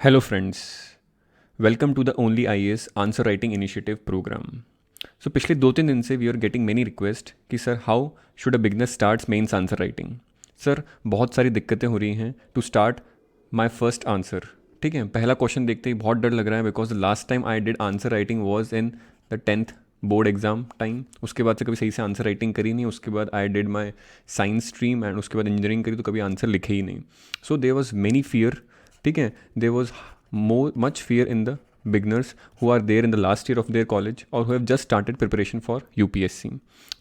Hello, friends. Welcome to the Only IAS Answer Writing Initiative program. So पिछले 2-3 दिन से we are getting many request कि sir how should a beginner starts mains answer writing. Sir बहुत सारी दिक्कतें हो रही हैं to start my first answer. ठीक है, पहला क्वेश्चन देखते ही बहुत डर लग रहा है because the last time I did answer writing was in the 10th board exam time. उसके बाद से कभी सही से आंसर राइटिंग करी नहीं. उसके बाद I did my science stream and उसके बाद इंजीनियरिंग करी तो कभी आंसर लिखे ही नहीं. So there was many fear. ठीक है, there was much fear in the beginners who are there in the last year of their college or who have just started preparation for UPSC.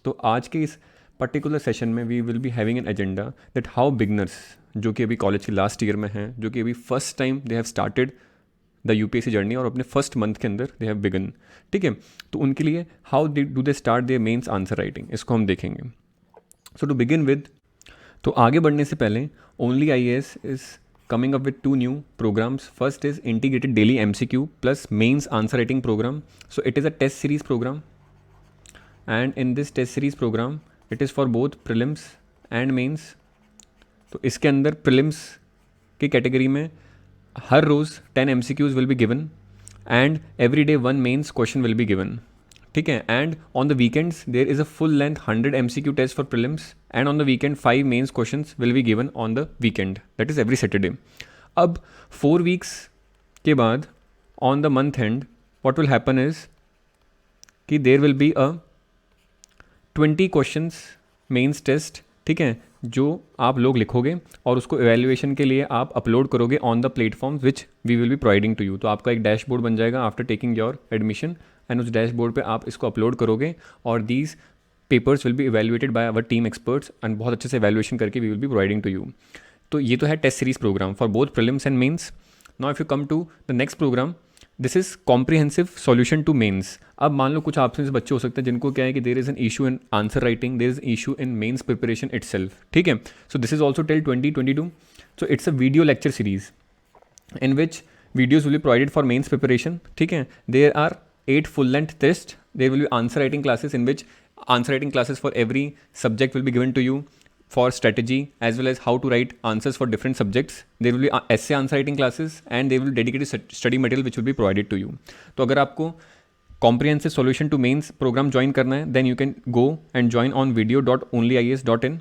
तो आज के इस particular session में we will be having an agenda that how beginners जो कि अभी college के last year में हैं, जो कि अभी first time they have started the UPSC journey और अपने फर्स्ट मंथ के अंदर दे हैव बिगन. ठीक है, तो उनके लिए how do they start their mains answer writing, इसको हम देखेंगे. सो टू बिगिन विद, तो आगे बढ़ने से पहले only IAS is coming up with 2 new programs. First is integrated daily MCQ plus mains answer writing program. So it is a test series program, and in this test series program it is for both prelims and mains. तो इसके अंदर prelims की category में हर रोज़ 10 MCQs will be given and every day 1 mains question will be given. ठीक है, and on the weekends there is a full length 100 MCQ test for prelims and on the weekend 5 mains questions will be given on the weekend, that is every Saturday. अब 4 weeks के बाद on the month end what will happen is कि there will be a 20 questions mains test. ठीक है, जो आप लोग लिखोगे और उसको एवेल्युएशन के लिए आप अपलोड करोगे on the platforms which we will be providing to you. तो आपका एक डैशबोर्ड बन जाएगा after taking your admission and उस डैशबोर्ड पे आप इसको अपलोड करोगे और these papers will be evaluated by our team experts and बहुत अच्छे से इवेल्युएशन करके we will be providing to you. तो ये तो है test series programme for both prelims and mains. Now if you come to the next programme, this is comprehensive solution to mains. अब मान लो कुछ आपसे बच्चे हो सकते हैं जिनको क्या है कि there is an issue in answer writing, there is issue in mains preparation itself. ठीक है, so this is also till 2022. So it's a video lecture series in which videos will be provided for mains preparation. ठीक है, there are 8 full length tests. There will be answer writing classes in which answer writing classes for every subject will be given to you for strategy as well as how to write answers for different subjects. There will be essay answer writing classes and there will be dedicated study material which will be provided to you. तो अगर आपको comprehensive solution to mains program join करना है, then you can go and join on video.onlyias.in.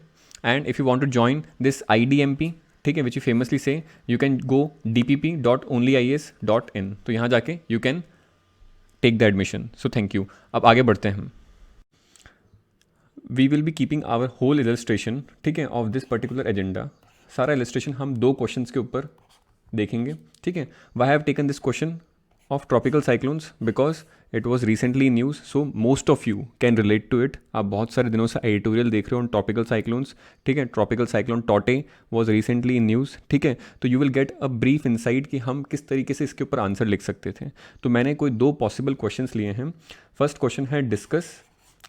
and if you want to join this IDMP, ठीक है, which you famously से you can go dpp.onlyis.in. तो यहाँ जाके you can take the admission. So thank you. अब आगे बढ़ते हैं हम. We will be keeping our whole illustration, ठीक है, ऑफ दिस पर्टिकुलर एजेंडा. सारा इलस्ट्रेशन हम 2 क्वेश्चंस के ऊपर देखेंगे. ठीक है, why have taken this question of tropical cyclones because it was recently news, so most of you can relate to it. आप बहुत सारे दिनों से एडिटोरियल देख रहे हो ऑन ट्रॉपिकल साइक्लोन्स. ठीक है, ट्रॉपिकल साइक्लोन टॉटे वॉज रिसेंटली इन न्यूज़. ठीक है, तो you will get a brief insight कि हम किस तरीके से इसके ऊपर आंसर लिख सकते थे. तो मैंने कोई 2 पॉसिबल क्वेश्चंस लिए हैं. फर्स्ट क्वेश्चन है discuss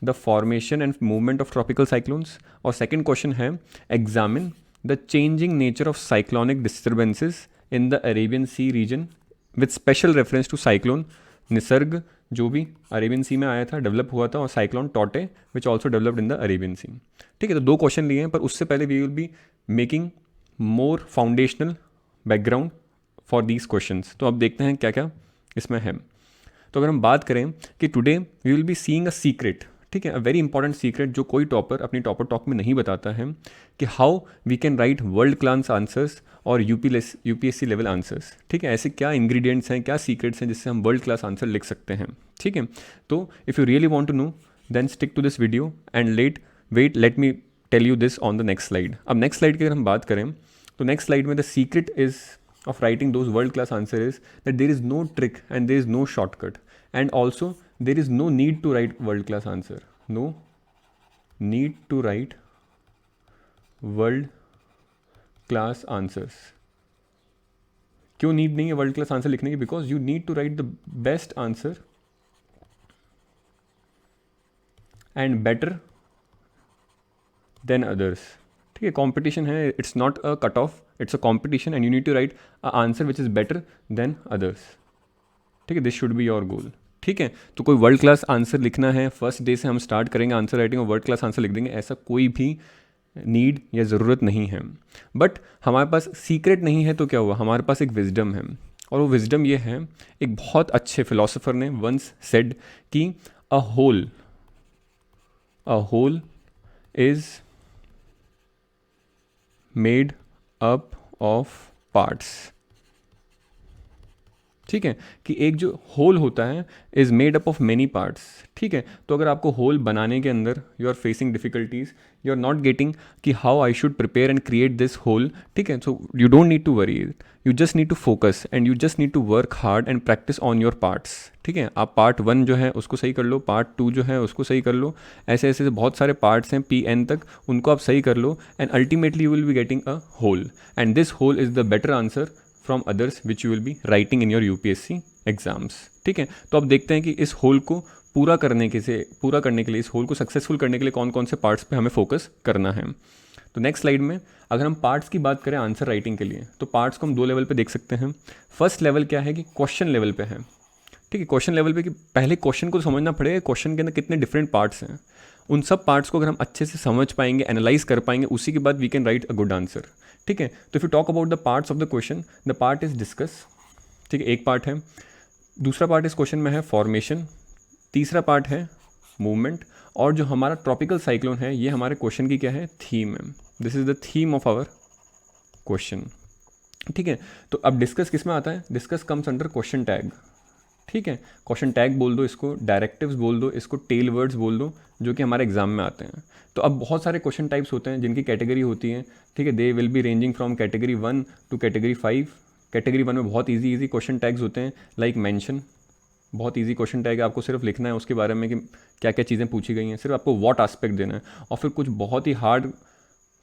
the formation and movement of tropical cyclones और सेकेंड क्वेश्चन है examine the changing nature of cyclonic disturbances in the Arabian Sea region with special reference to cyclone Nisarga, जो भी Arabian सी में आया था, डेवलप हुआ था, और साइक्लोन टॉटे which also developed in the Arabian sea. ठीक है, तो 2 क्वेश्चन लिए हैं, पर उससे पहले we will be making more foundational background for these questions. तो अब देखते हैं क्या क्या इसमें है. तो अगर हम बात करें कि today we will be seeing a secret, ठीक है, अ वेरी इंपॉर्टेंट सीक्रेट जो कोई टॉपर अपनी टॉपर टॉक में नहीं बताता है, कि how we can write world class answers और यूपीएससी लेवल आंसर्स. ठीक है, ऐसे क्या इंग्रेडिएंट्स हैं, क्या सीक्रेट्स हैं जिससे हम वर्ल्ड क्लास आंसर लिख सकते हैं. ठीक है, तो if you really want to know then stick to this video and let me tell you this on the next slide. अब नेक्स्ट स्लाइड की अगर हम बात करें तो नेक्स्ट स्लाइड में the secret is of writing those world class answer is that there is no trick and there is no shortcut and also there is no need to write world class answer. No need to write world class answers. क्यों need नहीं है world class answer लिखने की? Because you need to write the best answer and better than others. ठीक है, competition है, it's not a cut off, it's a competition and you need to write a answer which is better than others. ठीक है, this should be your goal. ठीक है, तो कोई world class answer लिखना है, फर्स्ट डे से हम स्टार्ट करेंगे आंसर राइटिंग और वर्ल्ड क्लास आंसर लिख देंगे, ऐसा कोई भी नीड या ज़रूरत नहीं है. बट हमारे पास सीक्रेट नहीं है तो क्या हुआ, हमारे पास एक विजडम है. और वो विजडम ये है, एक बहुत अच्छे फिलोसोफर ने वंस सेड कि a whole is made up of parts. ठीक है, कि एक जो होल होता है is made up of many parts. ठीक है, तो अगर आपको होल बनाने के अंदर you are facing difficulties, you are not getting कि how I should prepare and create this whole, ठीक है, so you don't need to worry, you just need to focus and you just need to work hard and practice on your parts. ठीक है, आप part 1 जो है उसको सही कर लो, पार्ट 2 जो है उसको सही कर लो, ऐसे ऐसे बहुत सारे पार्ट्स हैं PN तक, उनको आप सही कर लो and ultimately you will be getting a whole and this whole is the better answer from others which you will be writing in your UPSC exams. ठीक है, तो अब देखते हैं कि इस होल को पूरा करने के लिए, इस होल को सक्सेसफुल करने के लिए कौन कौन से पार्ट्स पे हमें फोकस करना है। तो नेक्स्ट स्लाइड में अगर हम पार्ट्स की बात करें आंसर राइटिंग के लिए, तो पार्ट्स को हम 2 लेवल पे देख सकते हैं। फर्स्ट लेवल क्या है कि क्वेश्चन लेवल पे है। ठीक है, क्वेश्चन लेवल पे कि पहले क्वेश्चन को समझना पड़ेगा, क्वेश्चन के अंदर कितने डिफरेंट पार्ट्स हैं, उन सब पार्ट्स को अगर हम अच्छे से समझ पाएंगे, एनालाइज कर पाएंगे, उसी के बाद we can write a good answer. ठीक है, तो if you talk about the parts of the question, the part is discuss. ठीक है, एक पार्ट है। दूसरा पार्ट इस क्वेश्चन में है फॉर्मेशन। तीसरा पार्ट है मूवमेंट। और जो हमारा ट्रॉपिकल साइक्लोन है, ये हमारे क्वेश्चन की क्या है, थीम है। This is the theme of our question. ठीक है, तो अब डिस्कस किस में आता है, discuss comes under question tag. ठीक है, क्वेश्चन टैग बोल दो इसको, डायरेक्टिव्स बोल दो इसको, टेल वर्ड्स बोल दो, जो कि हमारे एग्जाम में आते हैं। तो अब बहुत सारे क्वेश्चन टाइप्स होते हैं जिनकी कैटेगरी होती है। ठीक है, they will be ranging from category 1 to category 5। Category 1 में बहुत इजी क्वेश्चन टैग्स होते हैं, लाइक मेंशन, बहुत इजी क्वेश्चन टैग है, आपको सिर्फ लिखना है उसके बारे में कि क्या क्या चीज़ें पूछी गई हैं, सिर्फ आपको व्हाट एस्पेक्ट देना है। और फिर कुछ बहुत ही हार्ड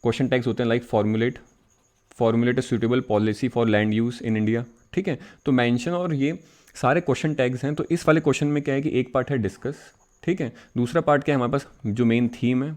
क्वेश्चन टैग्स होते हैं, like formulate a suitable policy for land use in India. ठीक है, तो मेंशन और ये सारे क्वेश्चन टैग्स हैं। तो इस वाले क्वेश्चन में क्या है कि एक पार्ट है डिस्कस, ठीक है, दूसरा पार्ट क्या है हमारे पास, जो मेन थीम है,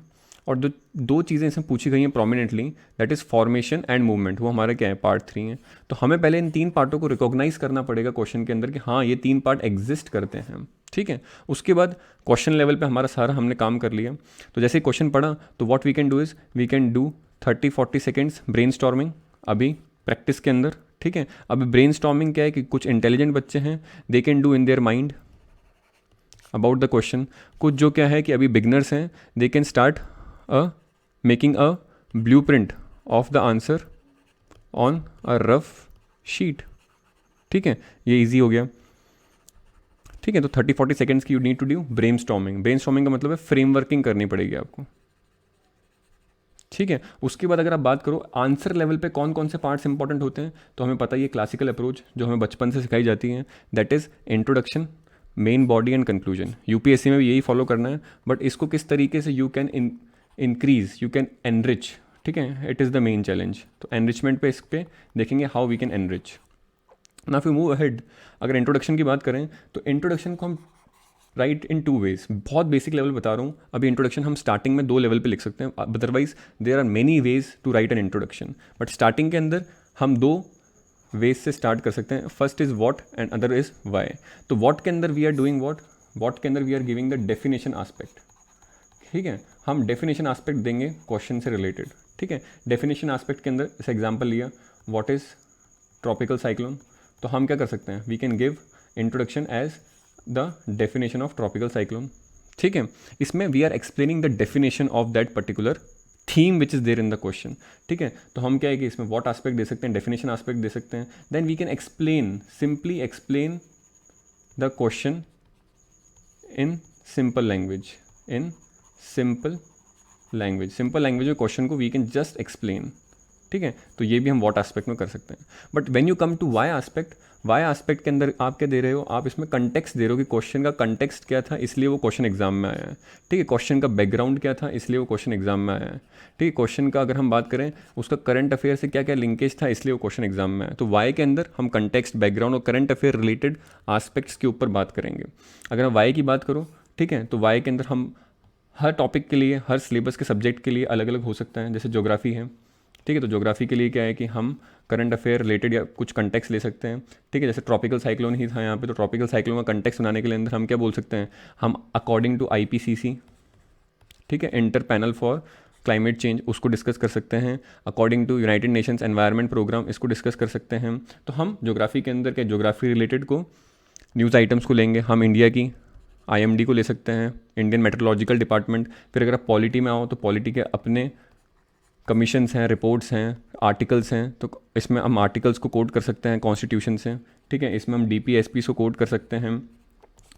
और दो चीज़ें इसमें पूछी गई हैं prominently, that is formation and movement, वो हमारा क्या है, पार्ट 3 है। तो हमें पहले इन 3 पार्टों को रिकॉग्नाइज करना पड़ेगा क्वेश्चन के अंदर कि हाँ ये 3 पार्ट एग्जिस्ट करते हैं। ठीक है, उसके बाद क्वेश्चन लेवल पे हमारा सारा हमने काम कर लिया। तो जैसे क्वेश्चन पढ़ा तो what we can do is we can do 30-40 seconds brainstorming अभी प्रैक्टिस के अंदर। ठीक है, अब ब्रेनस्टॉर्मिंग क्या है कि कुछ इंटेलिजेंट बच्चे हैं, they can do in their mind about the question. कुछ जो क्या है कि अभी बिगनर्स हैं, दे can start making a blueprint of the answer on a rough sheet. ठीक है, ये इजी हो गया। ठीक है, तो 30-40 सेकेंड्स की you need to do brainstorming. Brainstorming का मतलब है फ्रेमवर्किंग करनी पड़ेगी आपको। ठीक है, उसके बाद अगर आप बात करो आंसर लेवल पे कौन कौन से पार्ट्स इंपॉर्टेंट होते हैं, तो हमें पता है ये क्लासिकल अप्रोच जो हमें बचपन से सिखाई जाती है, that is introduction, main body and conclusion. UPSC में भी यही फॉलो करना है, बट इसको किस तरीके से you can increase, you can enrich. ठीक है, it is the main challenge. तो एनरिचमेंट पे इस पे देखेंगे हाउ वी कैन एनरिच ना। फिर मूव अहेड, अगर इंट्रोडक्शन की बात करें तो इंट्रोडक्शन को हम राइट इन 2 वेज, बहुत बेसिक लेवल बता रहा हूँ अभी। इंट्रोडक्शन हम स्टार्टिंग में 2 लेवल पे लिख सकते हैं, otherwise there are many ways to write an introduction, but starting के अंदर हम 2 वेज से स्टार्ट कर सकते हैं। First is what and other is why. तो व्हाट के अंदर वी आर डूइंग व्हाट के अंदर we are giving the definition aspect. ठीक है, हम डेफिनेशन आस्पेक्ट देंगे क्वेश्चन से रिलेटेड। ठीक है, डेफिनेशन आस्पेक्ट के अंदर जैसे एग्जाम्पल लिया, व्हाट इज़ ट्रॉपिकल साइक्लोन, तो हम क्या कर सकते हैं, we can give introduction as the definition of tropical cyclone. ठीक है, इसमें we are explaining the definition of that particular theme which is there in the question. ठीक है, तो हम क्या है कि इसमें व्हाट एस्पेक्ट दे सकते हैं, डेफिनेशन एस्पेक्ट दे सकते हैं, then we can explain, simply explain the question in simple language, in simple language में क्वेश्चन को वी कैन जस्ट एक्सप्लेन। ठीक है, तो ये भी हम व्हाट एस्पेक्ट में कर सकते हैं। But when you come to why aspect के अंदर आप क्या दे रहे हो, आप इसमें कंटेक्स्ट दे रहे हो कि क्वेश्चन का कंटेक्स्ट क्या था, इसलिए वो क्वेश्चन एग्जाम में आया है। ठीक है, क्वेश्चन का बैकग्राउंड क्या था, इसलिए वो क्वेश्चन एग्जाम में आया है। ठीक है, क्वेश्चन का अगर हम बात करें उसका करंट अफेयर से क्या क्या लिंकेज था, इसलिए वो क्वेश्चन एग्जाम में आया। तो वाई के अंदर हम कंटेक्स्ट, बैकग्राउंड और करंट अफेयर रिलेटेड आस्पेक्ट्स के ऊपर बात करेंगे। अगर हम वाई की बात करो, ठीक है, तो वाई के अंदर हम हर टॉपिक के लिए, हर सिलेबस के सब्जेक्ट के लिए अलग अलग हो सकता है। जैसे ज्योग्राफी है, ठीक है, तो ज्योग्राफी के लिए क्या है कि हम करंट अफेयर रिलेटेड या कुछ कंटेक्स्ट ले सकते हैं। ठीक है, जैसे ट्रॉपिकल साइक्लोन ही था यहाँ पे, तो ट्रॉपिकल साइक्लोन का कंटेक्स्ट बनाने के लिए अंदर हम क्या बोल सकते हैं, हम अकॉर्डिंग टू IPCC, ठीक है, inter panel for climate change, उसको डिस्कस कर सकते हैं। According to United Nations Environment Programme, इसको डिस्कस कर सकते हैं। तो हम ज्योग्राफी के अंदर के ज्योग्राफी रिलेटेड को न्यूज़ आइटम्स को लेंगे, हम इंडिया की IMD को ले सकते हैं, इंडियन मेट्रोलॉजिकल डिपार्टमेंट। फिर अगर आप पॉलिटी में आओ तो पॉलिटी के अपने कमीशंस हैं, रिपोर्ट्स हैं, आर्टिकल्स हैं, तो इसमें हम आर्टिकल्स को कोट कर सकते हैं कॉन्स्टिट्यूशन से, ठीक है। इसमें हम DPSP को कोट कर सकते हैं।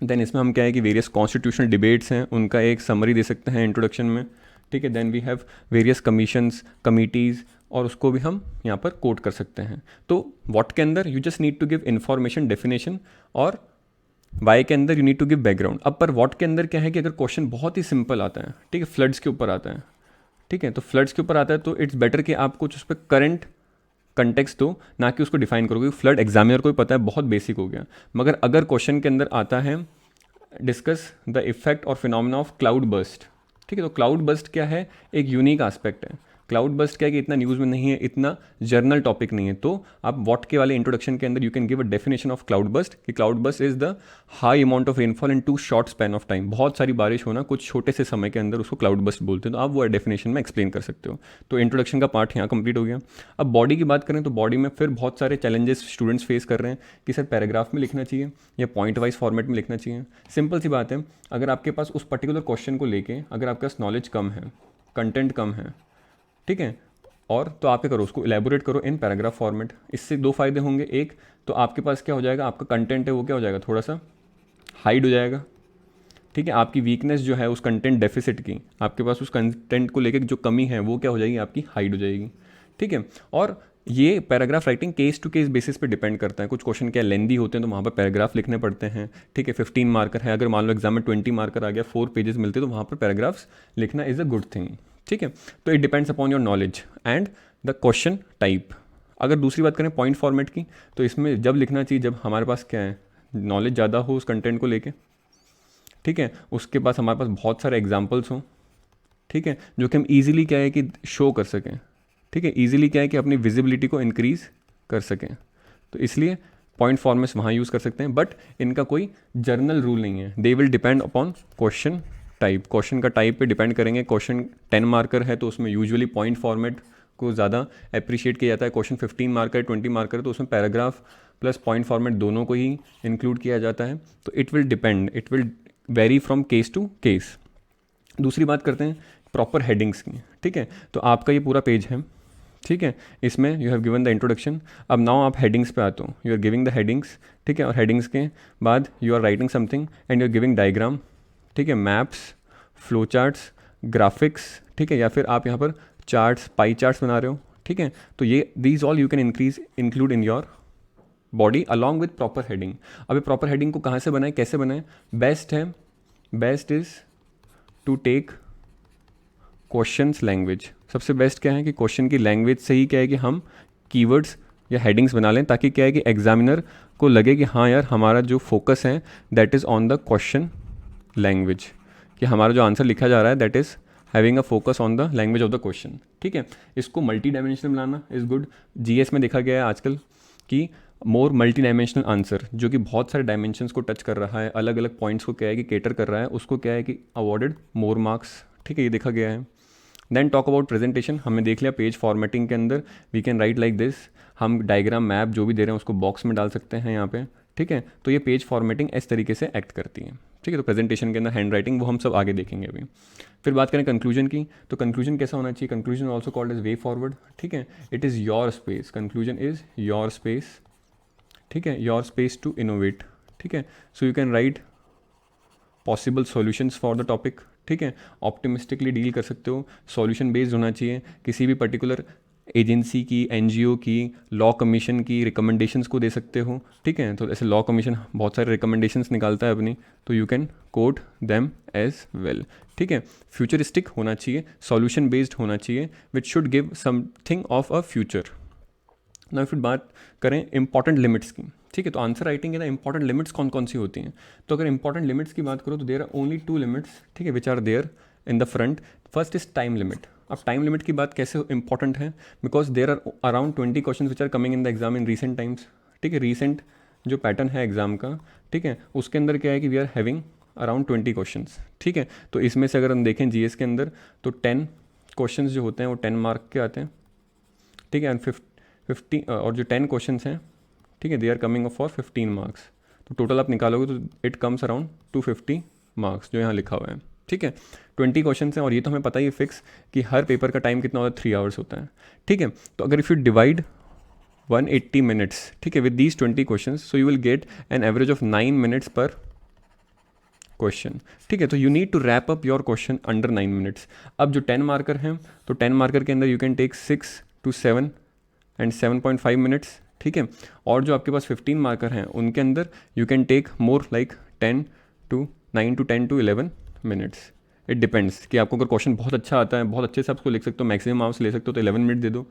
देन इसमें हम क्या है कि वेरियस कॉन्स्टिट्यूशनल डिबेट्स हैं, उनका एक समरी दे सकते हैं इंट्रोडक्शन में, ठीक है। Then we have various commissions, committees, और उसको भी हम यहाँ पर कोट कर सकते हैं। तो व्हाट के अंदर you just need to give information, definition, और वाई के अंदर you need to give background. अब पर व्हाट के अंदर क्या है कि अगर क्वेश्चन बहुत ही सिंपल आता है, ठीक है, फ्लड्स के ऊपर आता है, ठीक है, तो फ्लड्स के ऊपर आता है तो इट्स बेटर कि आप कुछ उस पर करंट कंटेक्स्ट दो, ना कि उसको डिफाइन करो, क्योंकि फ्लड एग्जामिनर को भी पता है बहुत बेसिक हो गया। मगर अगर क्वेश्चन के अंदर आता है डिस्कस द इफेक्ट और फिनोमेना ऑफ क्लाउड बर्स्ट, ठीक है, तो क्लाउड बर्स्ट क्या है, एक यूनिक एस्पेक्ट है। क्लाउड बर्स्ट क्या है कि इतना न्यूज़ में नहीं है, इतना जर्नल टॉपिक नहीं है। तो आप व्हाट के वाले इंट्रोडक्शन के अंदर you can give a definition of cloud burst कि cloud burst is the high amount of rainfall in too short span of time, बहुत सारी बारिश होना कुछ छोटे से समय के अंदर, उसको क्लाउड बर्स्ट बोलते हैं। तो आप वो डेफिनेशन में एक्सप्लेन कर सकते हो। तो इंट्रोडक्शन का पार्ट यहाँ कंप्लीट हो गया। अब बॉडी की बात करें तो बॉडी में फिर बहुत सारे चैलेंजेस स्टूडेंट्स फेस कर रहे हैं कि सर पैराग्राफ में लिखना चाहिए या पॉइंट वाइज फॉर्मेट में लिखना चाहिए। सिंपल सी बात है, अगर आपके पास उस पर्टिकुलर क्वेश्चन को लेके अगर आपके पास नॉलेज कम है, कंटेंट कम है, ठीक है, और तो आप क्या करो, उसको इलेबोरेट करो इन पैराग्राफ फॉर्मेट। इससे दो फायदे होंगे, एक तो आपके पास क्या हो जाएगा, आपका कंटेंट है वो क्या हो जाएगा, थोड़ा सा हाइड हो जाएगा, ठीक है। आपकी वीकनेस जो है उस कंटेंट डेफिसिट की, आपके पास उस कंटेंट को लेकर जो कमी है वो क्या हो जाएगी, आपकी हाइड हो जाएगी, ठीक है। और ये paragraph writing case to case basis पे डिपेंड करता है। कुछ क्वेश्चन क्या लेंदी होते हैं तो वहाँ पर पैराग्राफ लिखने पड़ते हैं, ठीक है। 15 मार्कर है, अगर मान लो एग्जाम में 20 मार्कर आ गया, 4 पेजेस मिलते हैं, तो वहाँ पर पैराग्राफ्स लिखना इज़ अ गुड थिंग, ठीक है। तो it depends upon your knowledge and the question type. अगर दूसरी बात करें पॉइंट फॉर्मेट की, तो इसमें जब लिखना चाहिए जब हमारे पास क्या है, नॉलेज ज़्यादा हो उस कंटेंट को लेके, ठीक है, उसके पास हमारे पास बहुत सारे एग्जाम्पल्स हों, ठीक है, जो कि हम ईजिली क्या है कि शो कर सकें, ठीक है, ईजिली क्या है कि अपनी विजिबिलिटी को इंक्रीज़ कर सकें। तो इसलिए पॉइंट फॉर्मेट्स वहाँ यूज़ कर सकते हैं, बट इनका कोई जर्नल रूल नहीं है। They will depend upon question type, question का टाइप पे डिपेंड करेंगे। क्वेश्चन 10 मार्कर है तो उसमें यूजुअली पॉइंट फॉर्मेट को ज़्यादा अप्रिशिएट किया जाता है। क्वेश्चन 15 मार्कर 20 मार्कर है तो उसमें पैराग्राफ प्लस पॉइंट फॉर्मेट दोनों को ही इंक्लूड किया जाता है। तो it will depend, it will vary from case to case. दूसरी बात करते हैं प्रॉपर हेडिंग्स की, ठीक है। तो आपका ये पूरा पेज है, ठीक है, इसमें you have given the introduction. अब नाउ आप हेडिंग्स पे आते हो, you are giving the headings, ठीक है, और हेडिंग्स के बाद you are writing something and you are giving diagram, ठीक है, मैप्स, फ्लो चार्ट्स, ग्राफिक्स, ठीक है, या फिर आप यहाँ पर चार्ट्स, पाई चार्ट्स बना रहे हो, ठीक है। तो ये these all you can include in your body along with proper heading. अब ये प्रॉपर हेडिंग को कहाँ से बनाए, कैसे बनाए, बेस्ट है, best is to take questions language. सबसे बेस्ट क्या है कि क्वेश्चन की लैंग्वेज से ही क्या है कि हम कीवर्ड्स या हेडिंग्स बना लें, ताकि क्या है कि एग्जामिनर को लगे कि हाँ यार हमारा जो फोकस है that is on the question language, कि हमारा जो आंसर लिखा जा रहा है that is having a focus on the language of the question, ठीक है। इसको multi dimensional banana is good. GS में देखा गया है आजकल कि मोर मल्टी डायमेंशनल आंसर, जो कि बहुत सारे डायमेंशंस को टच कर रहा है, अलग अलग पॉइंट्स को क्या है कि केटर कर रहा है, उसको क्या है कि अवॉर्डेड मोर मार्क्स, ठीक है, ये देखा गया है। देन टॉक अबाउट प्रेजेंटेशन, हमने देख लिया पेज फॉर्मेटिंग के अंदर we can write like this, हम डायग्राम मैप जो भी दे रहे हैं उसको बॉक्स में डाल सकते हैं यहाँ पे, ठीक है। तो ये पेज फॉर्मेटिंग इस तरीके से एक्ट करती है, ठीक है। तो प्रेजेंटेशन के अंदर हैंड राइटिंग वो हम सब आगे देखेंगे अभी। फिर बात करें कंक्लूजन की, तो कंक्लूजन कैसा होना चाहिए, conclusion also called as way forward, ठीक है। It is your space, conclusion is your space, ठीक है, योर स्पेस टू इनोवेट, ठीक है। So you can write possible solutions for the topic, ठीक है, ऑप्टिमिस्टिकली डील कर सकते हो, सॉल्यूशन बेस्ड होना चाहिए, किसी भी पर्टिकुलर एजेंसी की, NGO की, लॉ कमीशन की रिकमेंडेशंस को दे सकते हो, ठीक है। तो ऐसे लॉ कमीशन बहुत सारे रिकमेंडेशंस निकालता है अपनी, तो you can quote them as well, ठीक है। फ्यूचरिस्टिक होना चाहिए, सॉल्यूशन बेस्ड होना चाहिए, which should give something of a future. ना फिर बात करें इंपॉर्टेंट लिमिट्स की, ठीक है। तो आंसर राइटिंग के ना इंपॉर्टेंट लिमिट्स कौन कौन सी होती हैं, तो अगर इंपॉर्टेंट लिमिट्स की बात करो तो देयर आर ओनली 2 लिमिट्स, ठीक है, which are there in the front. First is time limit. अब टाइम लिमिट की बात कैसे इंपॉर्टेंट है, because there are around 20 question which are coming in the exam in recent times, ठीक है। Recent जो पैटर्न है एग्जाम का, ठीक है, उसके अंदर क्या है कि we are having around 20 question, ठीक है। तो इसमें से अगर हम देखें GS के अंदर तो 10 क्वेश्चंस जो होते हैं वो 10 मार्क के आते हैं, ठीक है, एंड 50 और जो 10 क्वेश्चंस हैं, ठीक है, they are coming for 15 marks. तो टोटल आप निकालोगे तो इट कम्स अराउंड 250 मार्क्स जो यहाँ लिखा हुआ है, ठीक है। 20 क्वेश्चन हैं और ये तो हमें पता ही है फिक्स कि हर पेपर का टाइम कितना होता है, 3 आवर्स होता है, ठीक है। तो अगर इफ़ यू डिवाइड 180 मिनट्स, ठीक है, with these 20 question, so you will get an average of 9 minutes per question, ठीक है। तो you need to wrap up your question under 9 minutes. अब जो 10 मार्कर हैं, तो 10 मार्कर के अंदर you can take 6 to 7 and 7.5 minutes, ठीक है। और जो आपके पास 15 मार्कर हैं उनके अंदर you can take more like 9 to 10 to 11 minutes. It depends कि आपको अगर क्वेश्चन बहुत अच्छा आता है, बहुत अच्छे से आप उसको लिख सकते हो, मैक्सिमम मार्क्स ले सकते हो, तो 11 मिनट दे दो।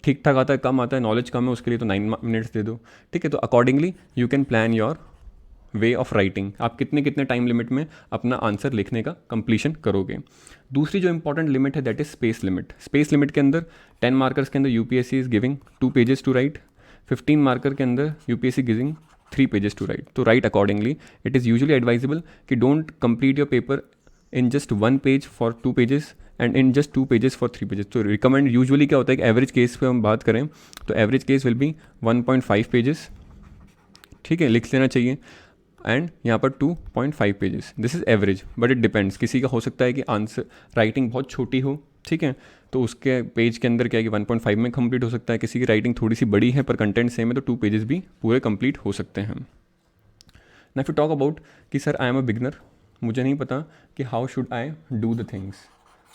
ठीक ठाक आता है, कम आता है, नॉलेज कम है, उसके लिए तो 9 मिनट्स दे दो, ठीक है। तो accordingly you can plan your way of writing, आप कितने कितने टाइम लिमिट में अपना आंसर लिखने का कंप्लीशन करोगे। दूसरी जो इंपॉर्टेंट लिमिट है that is space limit. Space limit के अंदर 10 मार्कर्स के अंदर UPSC is giving 2 pages to write, 15 marker के अंदर UPSC giving 3 pages to write. तो write accordingly. It is usually advisable कि don't complete your paper in just 1 page for 2 pages and in just 2 pages for 3 pages. तो recommend usually क्या होता है कि average case पे हम बात करें तो average case will be 1.5 pages, ठीक है, लिख लेना चाहिए। एंड यहाँ पर 2.5 pages, this is average, but it depends. किसी का हो सकता है कि आंसर राइटिंग बहुत छोटी हो, ठीक है, तो उसके पेज के अंदर क्या है कि 1.5 में कंप्लीट हो सकता है। किसी की राइटिंग थोड़ी सी बड़ी है पर कंटेंट सेम है तो 2 पेजेस भी पूरे कंप्लीट हो सकते हैं। ना इफ यू टॉक अबाउट कि sir I am a beginner, मुझे नहीं पता कि how should I do the things,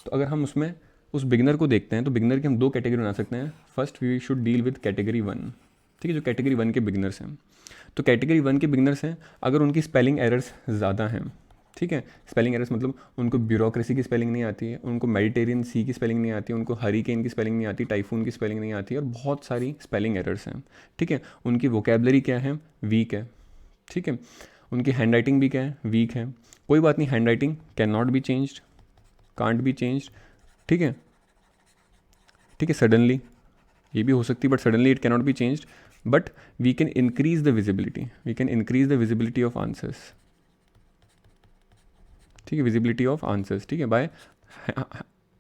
तो अगर हम उसमें उस बिगनर को देखते हैं तो बिगनर की हम 2 कैटेगरी बना सकते हैं। First we should deal with category 1, ठीक है, जो कैटेगरी 1 के बिगनर्स हैं। तो कैटेगरी 1 के बिगनर्स हैं अगर उनकी स्पेलिंग एरर्स ज़्यादा हैं, ठीक है, स्पेलिंग एरर्स मतलब उनको ब्यूरोक्रेसी की स्पेलिंग नहीं आती है, उनको मेडिटेरियन सी की स्पेलिंग नहीं आती है, उनको हरिकेन की स्पेलिंग नहीं आती, टाइफून की स्पेलिंग नहीं आती है, और बहुत सारी स्पेलिंग एरर्स हैं, ठीक है। उनकी वोकेबलरी क्या है, वीक है, ठीक है। उनकी हैंड राइटिंग भी क्या है, वीक है। कोई बात नहीं, hand writing can not be changed, can't be changed, ठीक है, ठीक है। सडनली ये भी हो सकती है but suddenly it cannot be changed, but we can increase the visibility, we can increase the visibility of answers, ठीक है, विजिबिलिटी ऑफ आंसर्स, ठीक है, by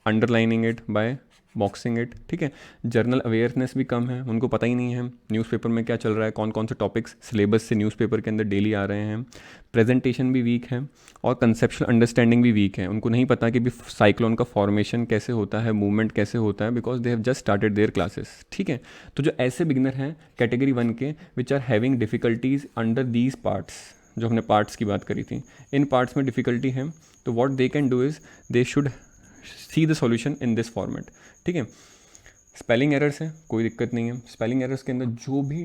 underlining it, by boxing it, ठीक है। जर्नल अवेयरनेस भी कम है, उनको पता ही नहीं है न्यूज़पेपर में क्या चल रहा है, कौन कौन से टॉपिक्स सिलेबस से न्यूज़पेपर के अंदर डेली आ रहे हैं। प्रेजेंटेशन भी वीक है और कंसेप्चुअल अंडरस्टैंडिंग भी वीक है, उनको नहीं पता कि भी साइक्लोन का फॉर्मेशन कैसे होता है, मूवमेंट कैसे होता है, because they have just started there classes, ठीक है। तो जो ऐसे बिगिनर हैं कैटेगरी 1 के which are having difficulties under these parts, जो हमने पार्ट्स की बात करी थी, इन पार्ट्स में डिफ़िकल्टी है, तो what they can do is they should see the solution in this format, ठीक है। स्पेलिंग एरर्स है, कोई दिक्कत नहीं है। स्पेलिंग एरर्स के अंदर जो भी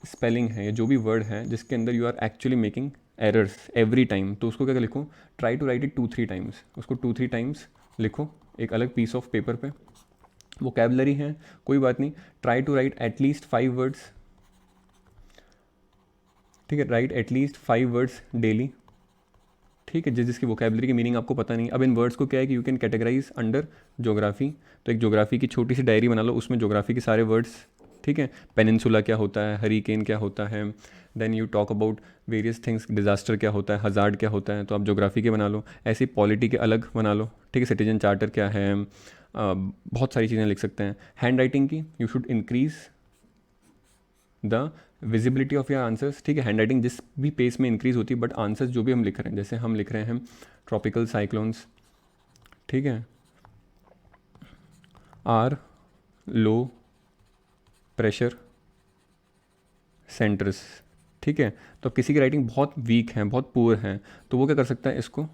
स्पेलिंग है या जो भी वर्ड है जिसके अंदर you are actually making errors every time, तो उसको क्या लिखो, try to write it 2-3 times, उसको 2-3 टाइम्स लिखो एक अलग पीस ऑफ पेपर पे। वोकैबुलरी है, कोई बात नहीं, try to write at least 5 words, ठीक है, राइट एटलीस्ट 5 वर्ड्स डेली, ठीक है, जिसकी वोकैबुलरी की मीनिंग आपको पता नहीं। अब इन वर्ड्स को क्या है कि you can categorise under geography, तो एक ज्योग्राफी की छोटी सी डायरी बना लो, उसमें ज्योग्राफी के सारे वर्ड्स, ठीक है, पेनिनसुला क्या होता है, हरिकेन क्या होता है, then you talk about various things, disaster क्या होता है, हजार्ड क्या होता है, तो आप ज्योग्राफी के बना लो। ऐसी पॉलिटी के अलग बना लो, ठीक है, सिटीजन चार्टर क्या है, बहुत सारी चीज़ें लिख सकते हैं। हैंड राइटिंग की you should increase the visibility of your answers, ठीक है। हैंड राइटिंग जिस भी पेस में इंक्रीज होती है, बट आंसर्स जो भी हम लिख रहे हैं, जैसे हम लिख रहे हैं ट्रॉपिकल साइक्लोन्स, ठीक है, आर लो प्रेशर सेंटर्स, ठीक है। तो अब किसी की राइटिंग बहुत वीक है, बहुत पुअर है, तो वो क्या कर सकता है, इसको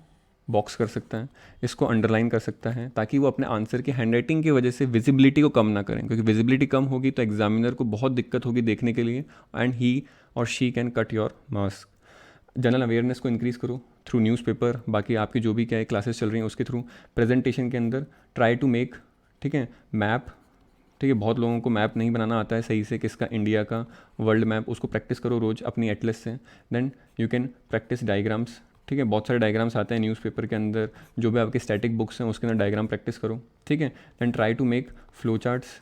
बॉक्स कर सकता है, इसको अंडरलाइन कर सकता है, ताकि वो अपने आंसर की हैंड राइटिंग की वजह से विजिबिलिटी को कम ना करें, क्योंकि विजिबिलिटी कम होगी तो एग्जामिनर को बहुत दिक्कत होगी देखने के लिए, एंड ही और she can cut your marks. General awareness को इंक्रीज़ करो थ्रू न्यूज़पेपर, बाकी आपकी जो भी क्या है क्लासेस चल रही हैं उसके थ्रू। प्रेजेंटेशन के अंदर ट्राई टू मेक, ठीक है, मैप, ठीक है, बहुत लोगों को मैप नहीं बनाना आता है सही से, किसका, इंडिया का, वर्ल्ड मैप, उसको प्रैक्टिस करो रोज़ अपनी एटलस से। Then you can practise diagrams, ठीक है, बहुत सारे डायग्राम्स आते हैं न्यूज़पेपर के अंदर, जो भी आपके स्टैटिक बुक्स हैं उसके अंदर डायग्राम प्रैक्टिस करो, ठीक है। Then try to make flow charts,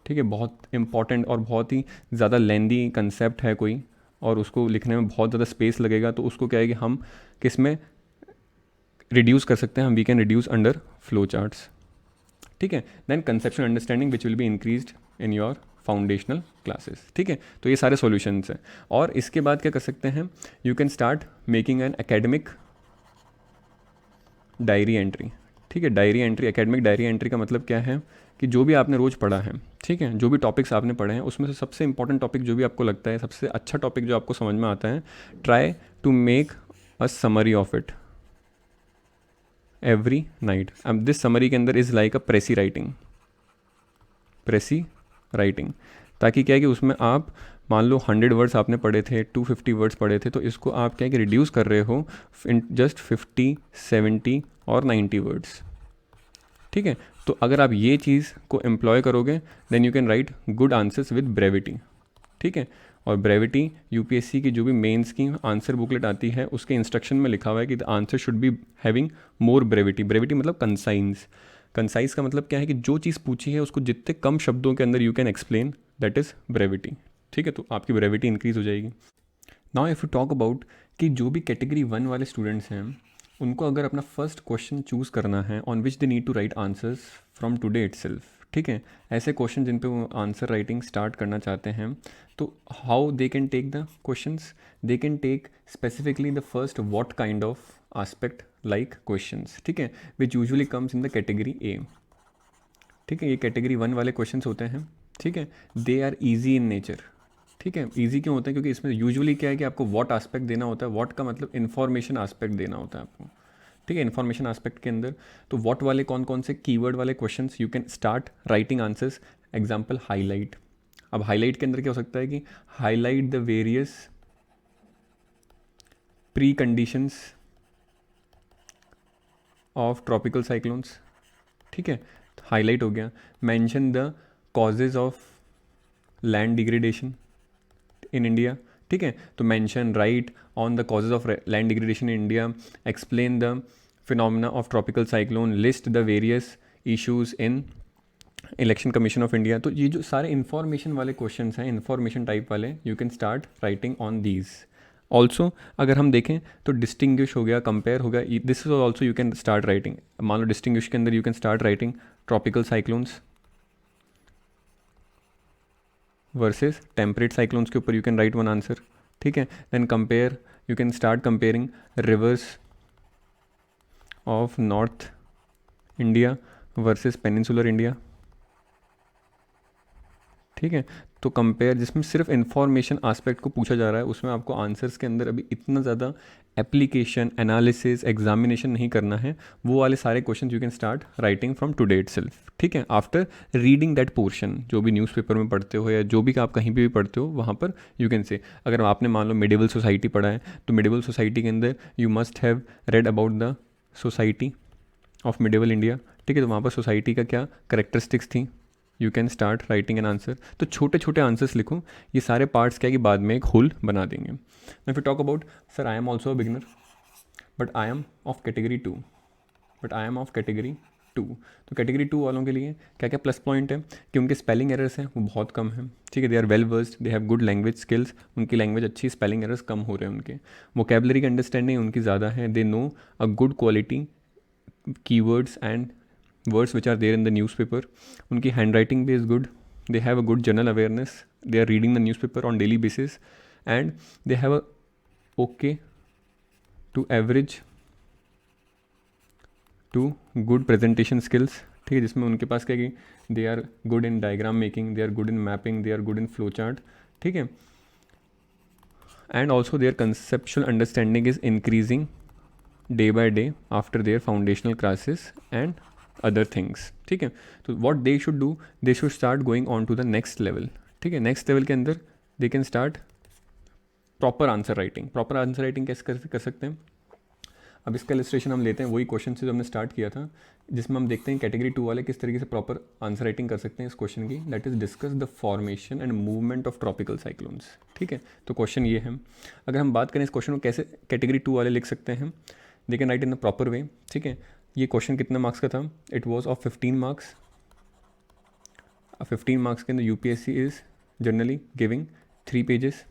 ठीक है, बहुत इंपॉर्टेंट और बहुत ही ज़्यादा लेंदी कंसेप्ट है कोई, और उसको लिखने में बहुत ज़्यादा स्पेस लगेगा, तो उसको क्या है कि हम किस में रिड्यूस कर सकते हैं, हम we can reduce under flow charts, ठीक है। Then conceptional understanding which will be increased in your foundational classes, ठीक है। तो ये सारे सॉल्यूशंस हैं। और इसके बाद क्या कर सकते हैं, you can start making an academic diary entry, ठीक है। Diary entry, academic diary entry का मतलब क्या है कि जो भी आपने रोज़ पढ़ा है, ठीक है, जो भी टॉपिक्स आपने पढ़े हैं उसमें से सबसे इंपॉर्टेंट टॉपिक जो भी आपको लगता है, सबसे अच्छा टॉपिक जो आपको समझ में आता है, try to make a summary of it every night. अब दिस समरी के अंदर is like a precis writing, precis writing, ताकि क्या है कि उसमें आप मान लो 100 वर्ड्स आपने पढ़े थे, 250 वर्ड्स पढ़े थे, तो इसको आप क्या है कि रिड्यूस कर रहे हो इन जस्ट 50, 70 और 90 वर्ड्स, ठीक है। तो अगर आप ये चीज़ को एम्प्लॉय करोगे then you can write good answers with brevity, ठीक है। और ब्रेविटी यूपीएससी की जो भी मेंस की आंसर बुकलेट आती है उसके इंस्ट्रक्शन में लिखा हुआ है कि the answer should be having more brevity. Brevity मतलब कंसाइंस, कंसाइज का मतलब क्या है कि जो चीज़ पूछी है उसको जितने कम शब्दों के अंदर you can explain, that is brevity, ठीक है। तो आपकी ब्रेविटी इंक्रीज़ हो जाएगी। Now if you talk about कि जो भी कैटेगरी 1 वाले स्टूडेंट्स हैं उनको अगर अपना फर्स्ट क्वेश्चन चूज़ करना है on which they need to write answers from today itself, ठीक है, ऐसे क्वेश्चन जिन पे वो आंसर राइटिंग स्टार्ट करना चाहते हैं, तो how they can take the questions, they can take specifically the first what kind of aspect like questions, ठीक है, which usually comes in the category A, ठीक है। ये कैटेगरी 1 वाले क्वेश्चंस होते हैं, ठीक है। They are easy in nature, ठीक है। ईजी क्यों होता है, क्योंकि इसमें यूजुअली क्या है कि आपको व्हाट आस्पेक्ट देना होता है, व्हाट का मतलब इन्फॉर्मेशन आस्पेक्ट देना होता है आपको, ठीक है। इन्फॉर्मेशन आस्पेक्ट के अंदर तो व्हाट वाले कौन कौन से कीवर्ड वाले questions you can start writing answers, example highlight. अब हाईलाइट के अंदर क्या हो सकता है कि highlight the various pre conditions of tropical cyclones, ठीक है, हाईलाइट हो गया। Mention the causes of land degradation in India, ठीक है। तो mention right on the causes of land degradation in India, explain the phenomena of tropical cyclone, list the various issues in election commission of India. तो ये जो सारे information वाले question हैं, information type वाले, you can start writing on these. Also अगर हम देखें तो डिस्टिंग्विश हो गया, कंपेयर हो गया, this is also you can start writing. मान लो डिस्टिंग्विश के अंदर you can start writing tropical cyclones versus temperate cyclones के ऊपर you can write one answer, ठीक है। Then compare, you can start comparing rivers of North India versus peninsular India, ठीक है। तो कंपेयर जिसमें सिर्फ इन्फॉर्मेशन आस्पेक्ट को पूछा जा रहा है, उसमें आपको आंसर्स के अंदर अभी इतना ज़्यादा एप्लीकेशन, एनालिसिस, एग्जामिनेशन नहीं करना है, वो वाले सारे question you can start writing from today itself, ठीक है। आफ्टर रीडिंग दैट पोर्शन, जो भी न्यूज़पेपर में पढ़ते हो या जो भी आप कहीं भी पढ़ते हो वहाँ पर यू कैन से, अगर आपने मान लो मिडिवल सोसाइटी पढ़ा है तो मिडिवल सोसाइटी के अंदर you must have read about the society of medieval India, ठीक है। तो वहाँ पर सोसाइटी का क्या करेक्टरिस्टिक्स थी, you can start writing an answer. तो छोटे छोटे आंसर्स लिखो, ये सारे पार्ट्स क्या है कि बाद में एक होल बना देंगे। If you talk about sir I am also a beginner but I am of category 2, but I am of category 2, तो कैटेगरी 2 वालों के लिए क्या क्या प्लस पॉइंट है कि उनके स्पेलिंग एरर्स हैं वो बहुत कम है, ठीक है। They are well versed, they have good language skills, उनकी लैंग्वेज अच्छी, स्पेलिंग एरर्स कम हो रहे हैं उनके, वोकेबलरी की अंडरस्टैंडिंग उनकी ज़्यादा है, they know a good quality keywords and words which are there in the newspaper, उनकी handwriting भी is good, they have a good general awareness, they are reading the newspaper on daily basis and they have a okay to average to good presentation skills, ठीक है, जिसमें उनके पास क्या है कि they are good in diagram making, they are good in mapping, they are good in flow chart, ठीक है, and also their conceptual understanding is increasing day by day after their foundational classes and other things, ठीक है। तो what they should do, they should start going on to the next level, ठीक है। Next level के अंदर they can start proper answer writing. Proper answer writing कैसे कर सकते हैं, अब इसका इलस्ट्रेशन हम लेते हैं वही क्वेश्चन से जो हमने स्टार्ट किया था, जिसमें हम देखते हैं कैटेगरी 2 वाले किस तरीके से प्रॉपर आंसर राइटिंग कर सकते हैं इस क्वेश्चन की, that is discuss the formation and movement of tropical cyclones, ठीक है। तो क्वेश्चन ये है, अगर हम बात करें इस क्वेश्चन को कैसे कैटेगरी 2 वाले लिख सकते हैं, they can write in the proper way, ठीक है। ये क्वेश्चन कितना मार्क्स का था, it was of 15 marks. 15 marks के अंदर UPSC is generally giving 3 pages,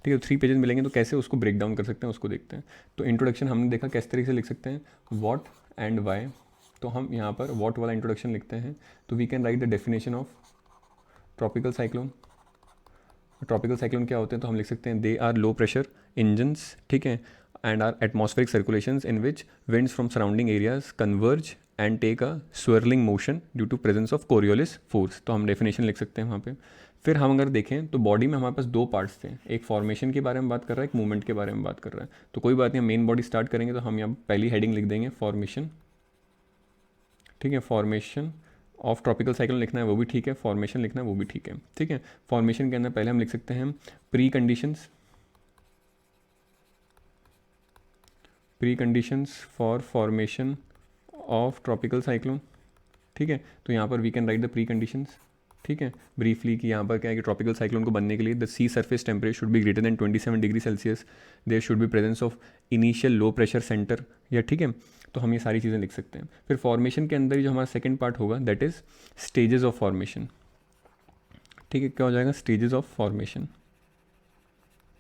ठीक है। 3 पेजेस मिलेंगे तो कैसे उसको ब्रेक डाउन कर सकते हैं उसको देखते हैं। तो इंट्रोडक्शन हमने देखा किस तरीके से लिख सकते हैं, व्हाट एंड वाई, तो हम यहाँ पर वॉट वाला इंट्रोडक्शन लिखते हैं, तो we can write the definition of tropical cyclone. Tropical cyclone क्या होते हैं, तो हम लिख सकते हैं they are low pressure engines, ठीक है, and are atmospheric circulations in which winds from surrounding areas converge and take a swirling motion due to presence of Coriolis force। तो हम डेफिनेशन लिख सकते हैं वहाँ पे। फिर हम अगर देखें तो बॉडी में हमारे पास दो पार्ट्स थे, एक फॉर्मेशन के बारे में बात कर रहा है, एक मूवमेंट के बारे में बात कर रहा है। तो कोई बात नहीं, हम मेन बॉडी स्टार्ट करेंगे, तो हम यहाँ पहली हेडिंग लिख देंगे फॉर्मेशन, ठीक है। फॉर्मेशन ऑफ ट्रॉपिकल साइक्लोन लिखना है वो भी ठीक है, फॉर्मेशन लिखना है वो भी ठीक है, ठीक है। फॉर्मेशन के अंदर पहले हम लिख सकते हैं pre conditions, pre conditions for formation of tropical cyclone, ठीक है। तो यहाँ पर we can write the pre conditions, ठीक है, ब्रीफली कि यहाँ पर क्या है कि ट्रॉपिकल साइक्लोन को बनने के लिए the sea surface temperature should be greater than 27 degree Celsius, there should be presence of initial low pressure centre, या ठीक है। तो हम ये सारी चीज़ें लिख सकते हैं। फिर फॉर्मेशन के अंदर जो हमारा सेकंड पार्ट होगा that is stages of formation, ठीक है। क्या हो जाएगा, स्टेजेस ऑफ फॉर्मेशन,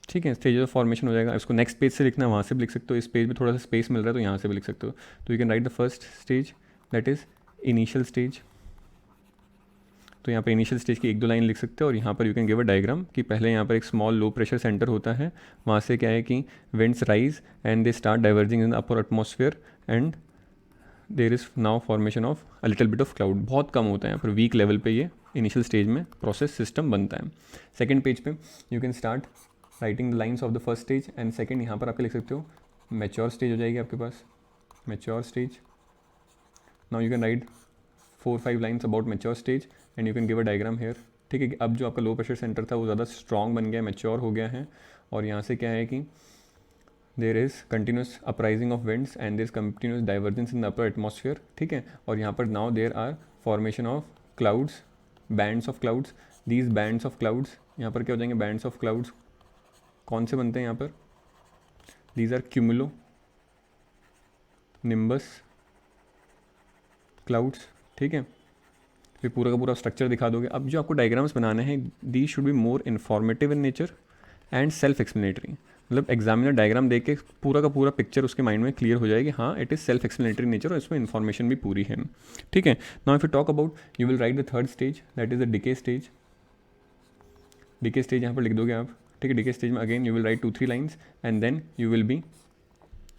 ठीक है, स्टेजेस ऑफ फॉर्मेशन हो जाएगा। इसको नेक्स्ट पेज से लिखना है, वहाँ से भी लिख सकते हो, इस पेज में थोड़ा सा स्पेस मिल रहा है तो यहाँ से भी लिख सकते हो। तो you can write the first stage that is initial stage. तो यहाँ पर इनिशियल स्टेज की एक दो लाइन लिख सकते हो, और यहाँ पर you can give a diagram कि पहले यहाँ पर एक स्मॉल लो प्रेशर सेंटर होता है, वहाँ से क्या है कि winds rise and they start diverging in the upper atmosphere and there is now formation of a little bit of cloud. बहुत कम होता है यहाँ पर, वीक लेवल पे ये इनिशियल स्टेज में प्रोसेस सिस्टम बनता है। सेकेंड पेज पे you can start writing the lines of the first stage and second, यहाँ पर आप लिख सकते हो मैच्योर स्टेज हो जाएगी आपके पास, mature stage. Now you can write 4-5 lines about mature stage and you can give a diagram here, ठीक है। अब जो आपका लो प्रेशर सेंटर था वो ज़्यादा स्ट्रॉन्ग बन गया, मैच्योर हो गया है, और यहाँ से क्या है कि there is continuous uprising of winds and there is continuous divergence in the upper atmosphere, ठीक है। और यहाँ पर now there are formation of clouds, bands of clouds, these bands of clouds, यहाँ पर क्या हो जाएंगे बैंड्स ऑफ क्लाउड्स, कौन से बनते हैं यहाँ पर, these are cumulonimbus clouds, ठीक है। फिर पूरा का पूरा स्ट्रक्चर दिखा दोगे। अब जो आपको डायग्राम्स बनाने हैं they should be more informative in nature and self explanatory, मतलब एग्जामिनर डायग्राम देख के पूरा का पूरा पिक्चर उसके माइंड में क्लियर हो जाएगी, हाँ it is self explanatory nature और इसमें इन्फॉर्मेशन भी पूरी है, ठीक है। Now if you talk about you will write the third stage that is the decay stage. Decay stage यहाँ पर लिख दोगे आप, ठीक है। डिके स्टेज में again you will write 2-3 lines and then you will be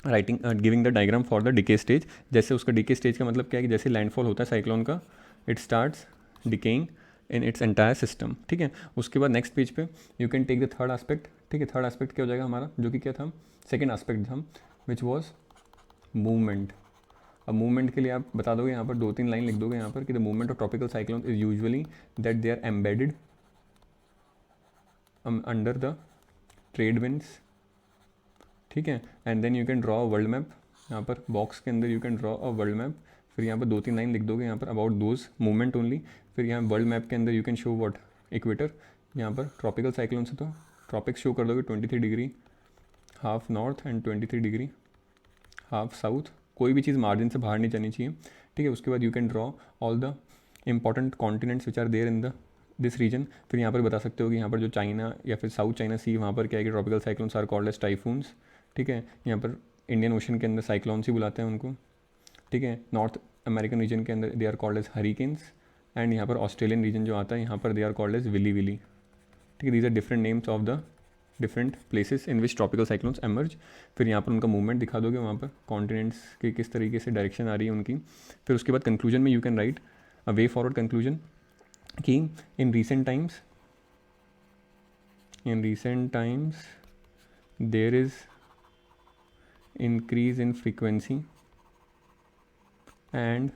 writing giving the diagram for the decay stage. जैसे उसका डिके स्टेज का मतलब क्या है कि जैसे लैंडफॉल होता है साइक्लोन का, it starts decaying in its entire system, ठीक है। उसके बाद नेक्स्ट पेज पे you can take the third aspect, ठीक है। थर्ड एस्पेक्ट क्या हो जाएगा हमारा, जो कि क्या था, सेकेंड एस्पेक्ट था विच वॉज मूवमेंट। अब मूवमेंट के लिए आप बता दोगे यहाँ पर 2-3 लाइन लिख दोगे यहाँ पर कि the movement of tropical cyclone is usually that they are embedded under the trade winds, ठीक है। And then you can draw a world map, यहाँ पर बॉक्स के अंदर you can draw a world map. फिर यहाँ पर 2-3 लाइन लिख दोगे यहाँ पर अबाउट दोज मूवमेंट ओनली। फिर यहाँ वर्ल्ड मैप के अंदर you can show what equator, यहाँ पर ट्रॉपिकल साइक्लोन से तो ट्रॉपिक्स शो कर दोगे 23 degree half north and 23 degree half south, कोई भी चीज़ मार्जिन से बाहर नहीं जानी चाहिए, ठीक है। उसके बाद you can draw all the important continents which are there in the this region. फिर यहाँ पर बता सकते हो कि यहाँ पर जो चाइना या फिर साउथ चाइना सी, वहाँ पर क्या है कि tropical cyclones are called as typhoons, ठीक है। यहाँ पर इंडियन ओशन के अंदर साइक्लोन्स ही बुलाते हैं उनको, ठीक है। नॉर्थ अमेरिकन रीजन के अंदर they are called as hurricanes and यहाँ पर ऑस्ट्रेलियन रीजन जो आता है यहाँ पर they are called as willy willy, ठीक है। These are different names of the different places in which tropical cyclones emerge. फिर यहाँ पर उनका मूवमेंट दिखा दोगे, वहाँ पर कॉन्टिनेंट्स की किस तरीके से डायरेक्शन आ रही है उनकी। फिर उसके बाद कंक्लूजन में you can write a way forward conclusion कि in recent times there is increase in frequency and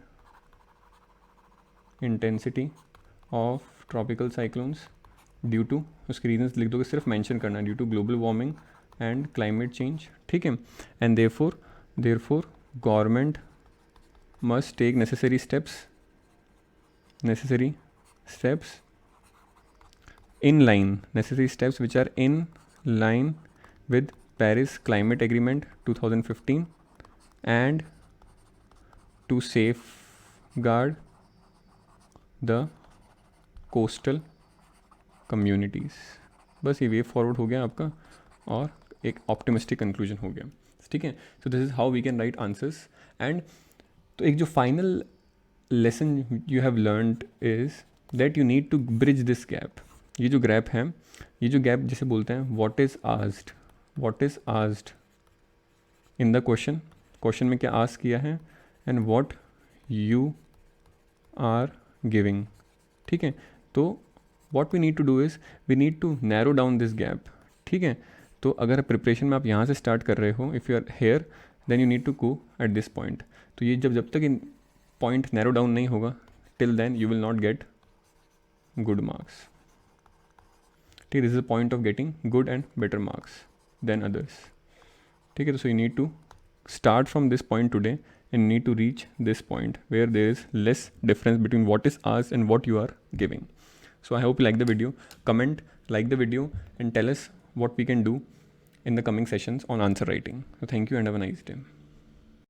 intensity of tropical cyclones due to, उसके रीजन्स लिख दोगे, सिर्फ मेंशन करना है, due to global warming and climate change, ठीक है। And therefore government must take necessary steps which are in line with Paris Climate Agreement 2015 and to safeguard the coastal communities। बस ये वे फॉरवर्ड हो गया आपका और एक ऑप्टिमिस्टिक कंक्लूजन हो गया, ठीक है। So this is how we can write answers and तो एक जो final lesson you have learned is that you need to bridge this gap. ये जो गैप है, ये जो गैप जिसे बोलते हैं what is asked in the question में क्या आस्क किया है, and what you are giving. ठीक है, तो what we need to do is we need to narrow down this gap. ठीक है, तो अगर प्रिपरेशन में आप यहाँ से स्टार्ट कर रहे हो, if you are here then you need to go at this point. तो ये जब तक इन पॉइंट नैरो डाउन नहीं होगा, till then you will not get good marks. ठीक है, this is a point of getting good and better marks than others. ठीक है, तो so you need to start from this point today and need to reach this point where there is less difference between what is asked and what you are giving. So I hope you like the video. Comment, like the video, and tell us what we can do in the coming sessions on answer writing. So thank you and have a nice day.